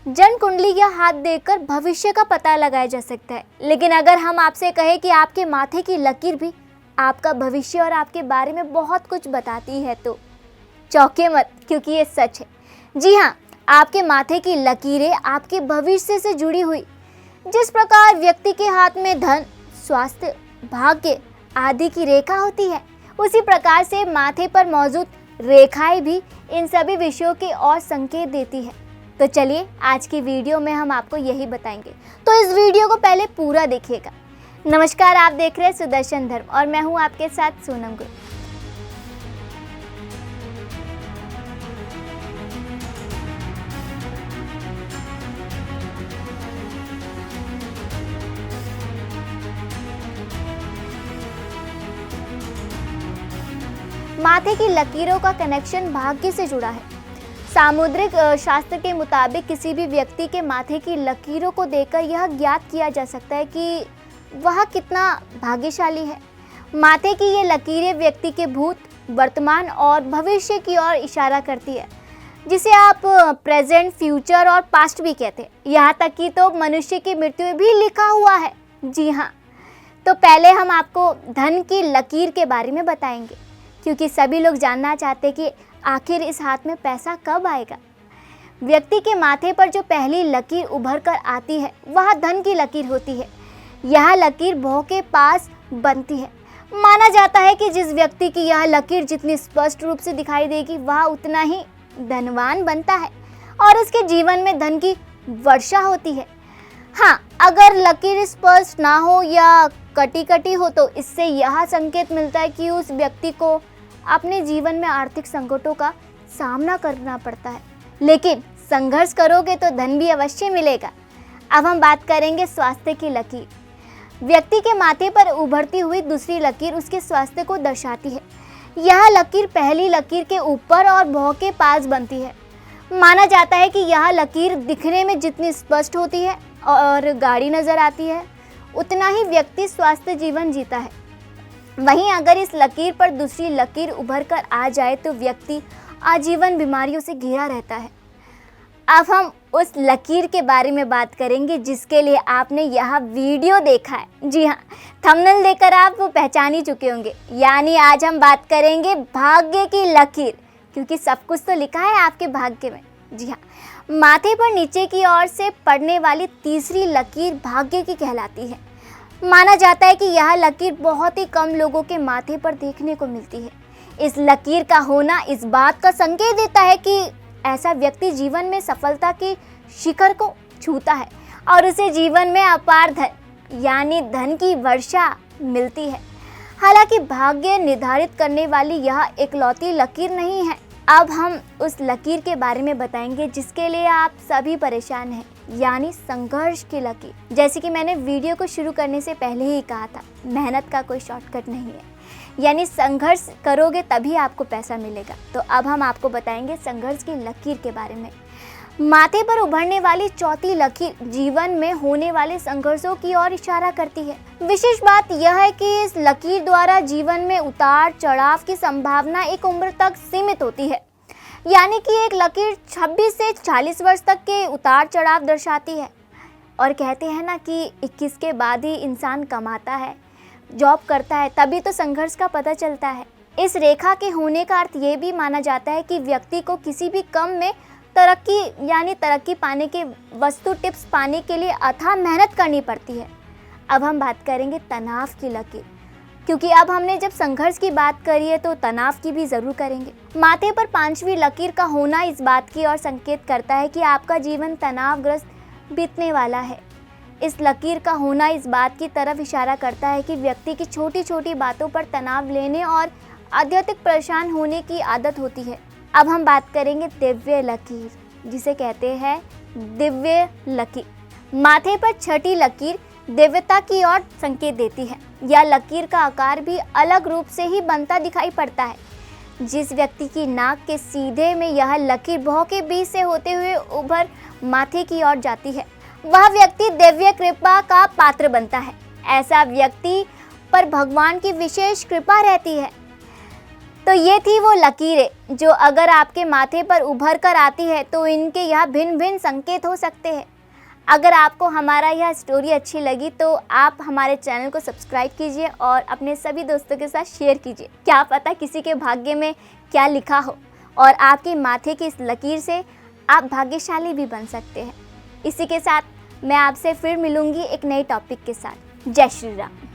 जन्म कुंडली या हाथ देखकर भविष्य का पता लगाया जा सकता है, लेकिन अगर हम आपसे कहें कि आपके माथे की लकीर भी आपका भविष्य और आपके बारे में बहुत कुछ बताती है तो चौंके मत, क्योंकि ये सच है। जी हाँ, आपके माथे की लकीरें आपके भविष्य से जुड़ी हुई। जिस प्रकार व्यक्ति के हाथ में धन, स्वास्थ्य, भाग्य आदि की रेखा होती है, उसी प्रकार से माथे पर मौजूद रेखाएं भी इन सभी विषयों के और संकेत देती है। तो चलिए आज की वीडियो में हम आपको यही बताएंगे, तो इस वीडियो को पहले पूरा देखिएगा। नमस्कार, आप देख रहे हैं सुदर्शन धर्म और मैं हूं आपके साथ सोनम गुरु। माथे की लकीरों का कनेक्शन भाग्य से जुड़ा है। सामुद्रिक शास्त्र के मुताबिक किसी भी व्यक्ति के माथे की लकीरों को देखकर यह ज्ञात किया जा सकता है कि वह कितना भाग्यशाली है। माथे की ये लकीरें व्यक्ति के भूत, वर्तमान और भविष्य की ओर इशारा करती है, जिसे आप प्रेजेंट, फ्यूचर और पास्ट भी कहते हैं। यहाँ तक कि तो मनुष्य की मृत्यु भी लिखा हुआ है। जी हाँ, तो पहले हम आपको धन की लकीर के बारे में बताएंगे, क्योंकि सभी लोग जानना चाहते कि आखिर इस हाथ में पैसा कब आएगा। व्यक्ति के माथे पर जो पहली लकीर उभर कर आती है वह धन की लकीर होती है। यह लकीर भौं के पास बनती है। माना जाता है कि जिस व्यक्ति की यह लकीर जितनी स्पष्ट रूप से दिखाई देगी वह उतना ही धनवान बनता है और उसके जीवन में धन की वर्षा होती है। हाँ, अगर लकीर स्पष्ट ना हो या कटी कटी हो तो इससे यह संकेत मिलता है कि उस व्यक्ति को अपने जीवन में आर्थिक संकटों का सामना करना पड़ता है, लेकिन संघर्ष करोगे तो धन भी अवश्य मिलेगा। अब हम बात करेंगे स्वास्थ्य की लकीर। व्यक्ति के माथे पर उभरती हुई दूसरी लकीर उसके स्वास्थ्य को दर्शाती है। यह लकीर पहली लकीर के ऊपर और भौं के पास बनती है। माना जाता है कि यह लकीर दिखने में जितनी स्पष्ट होती है और गाढ़ी नजर आती है, उतना ही व्यक्ति स्वास्थ्य जीवन जीता है। वहीं अगर इस लकीर पर दूसरी लकीर उभर कर आ जाए तो व्यक्ति आजीवन बीमारियों से घिरा रहता है। अब हम उस लकीर के बारे में बात करेंगे जिसके लिए आपने यह वीडियो देखा है। जी हाँ, थंबनेल देखकर आप वो पहचान ही चुके होंगे। यानी आज हम बात करेंगे भाग्य की लकीर, क्योंकि सब कुछ तो लिखा है आपके भाग्य में। जी हाँ, माथे पर नीचे की ओर से पड़ने वाली तीसरी लकीर भाग्य की कहलाती है। माना जाता है कि यह लकीर बहुत ही कम लोगों के माथे पर देखने को मिलती है। इस लकीर का होना इस बात का संकेत देता है कि ऐसा व्यक्ति जीवन में सफलता की शिखर को छूता है और उसे जीवन में अपार धन यानी धन की वर्षा मिलती है। हालांकि भाग्य निर्धारित करने वाली यह इकलौती लकीर नहीं है। अब हम उस लकीर के बारे में बताएंगे जिसके लिए आप सभी परेशान हैं, यानी संघर्ष की लकीर। जैसे कि मैंने वीडियो को शुरू करने से पहले ही कहा था, मेहनत का कोई शॉर्टकट नहीं है, यानी संघर्ष करोगे तभी आपको पैसा मिलेगा। तो अब हम आपको बताएंगे संघर्ष की लकीर के बारे में। माथे पर उभरने वाली चौथी लकीर जीवन में होने वाले संघर्षों की ओर इशारा करती है। विशेष बात यह है कि इस लकीर द्वारा जीवन में उतार चढ़ाव की संभावना एक उम्र तक सीमित होती है। यानी कि एक लकीर 26 से 40 वर्ष तक के उतार चढ़ाव दर्शाती है। और कहते हैं ना कि 21 के बाद ही इंसान कमाता है, जॉब करता है, तभी तो संघर्ष का पता चलता है। इस रेखा के होने का अर्थ ये भी माना जाता है कि व्यक्ति को किसी भी काम में तरक्की पाने के वस्तु टिप्स पाने के लिए अथाह मेहनत करनी पड़ती है। अब हम बात करेंगे तनाव की लकीर, क्योंकि अब हमने जब संघर्ष की बात करी है तो तनाव की भी जरूर करेंगे। माथे पर पांचवी लकीर का होना इस बात की ओर संकेत करता है कि आपका जीवन तनावग्रस्त बीतने वाला है। इस लकीर का होना इस बात की तरफ इशारा करता है कि व्यक्ति की छोटी छोटी बातों पर तनाव लेने और अत्यधिक परेशान होने की आदत होती है। अब हम बात करेंगे दिव्य लकीर, जिसे कहते हैं दिव्य लकीर। माथे पर छठी लकीर दिव्यता की ओर संकेत देती है। यह लकीर का आकार भी अलग रूप से ही बनता दिखाई पड़ता है। जिस व्यक्ति की नाक के सीधे में यह लकीर भौं के बीच से होते हुए उभर माथे की ओर जाती है, वह व्यक्ति दिव्य कृपा का पात्र बनता है। ऐसा व्यक्ति पर भगवान की विशेष कृपा रहती है। तो ये थी वो लकीरें जो अगर आपके माथे पर उभर कर आती है तो इनके यह भिन्न भिन्न संकेत हो सकते हैं। अगर आपको हमारा यह स्टोरी अच्छी लगी तो आप हमारे चैनल को सब्सक्राइब कीजिए और अपने सभी दोस्तों के साथ शेयर कीजिए। क्या पता किसी के भाग्य में क्या लिखा हो और आपके माथे की इस लकीर से आप भाग्यशाली भी बन सकते हैं। इसी के साथ मैं आपसे फिर मिलूंगी एक नए टॉपिक के साथ। जय श्री राम।